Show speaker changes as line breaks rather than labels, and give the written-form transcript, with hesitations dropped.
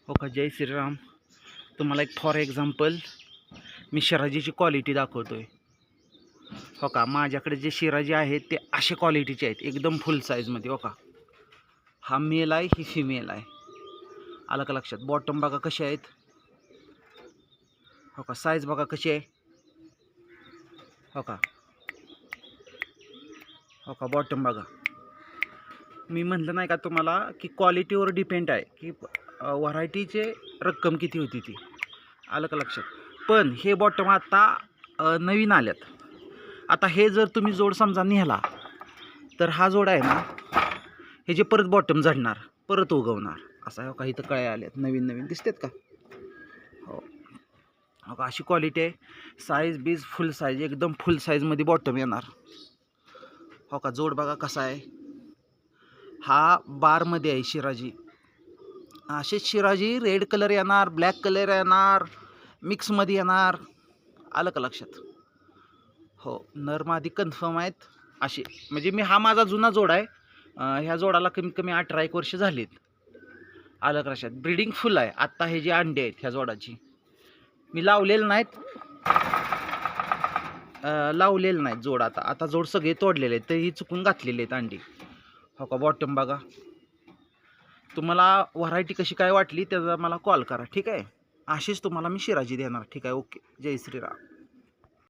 हो का, जय श्रीराम. तुम्हाला एक फॉर एक्झाम्पल मी शिराजीची क्वालिटी दाखवतोय. हो का, माझ्याकडे जे शिराजी आहेत ते अशा क्वालिटीचे आहेत, एकदम फुल साईजमध्ये. हो का, हा मेल आहे, ही फिमेल आहे. आलं का लक्षात? बॉटम बघा कसे आहेत. हो का, साईज बघा कशी आहे. हो का, हो का, बॉटम बघा. मी म्हटलं नाही का तुम्हाला की क्वालिटीवर डिपेंड आहे की व्हरायटीचे रक्कम किती होती ती. आलं का लक्षात? पण हे बॉटम आता नवीन आल्यात. आता हे जर तुम्ही जोड समजा नेला तर हा जोड आहे ना, हे जे परत बॉटम झडणार, परत उगवणार असं आहे. काही तर कळ्या आल्यात नवीन नवीन दिसतात का? हो, हो का, अशी क्वालिटी आहे. साईज बीज फुल साईज, एकदम फुल साईजमध्ये बॉटम येणार. हो का, जोड बघा कसा आहे. हा बारमध्ये आहे शिराजी. असे शिराजी रेड कलर येणार, ब्लॅक कलर येणार, मिक्समध्ये येणार. आलं का लक्षात? हो, नर मादी कन्फर्म आहेत असे. म्हणजे मी हा माझा जुना जोड आहे. ह्या जोडाला कमीत कमी 18-1 वर्ष झालीत. आलं का लक्षात? ब्रीडिंग फुल आहे. आत्ता हे जे अंडे आहेत ह्या जोडाची मी लावलेलं नाहीत, लावलेलं नाहीत जोड. आता जोड सगळे तोडलेले आहेत, तरी चुकून घातलेले आहेत अंडी. हो का, बॉटम बघा. तुम्हाला व्हरायटी कशी काय वाटली त्याचा मला कॉल करा, ठीक आहे. अशीच तुम्हाला मी शिराजी देणार, ठीक आहे. ओके, जय श्रीराम.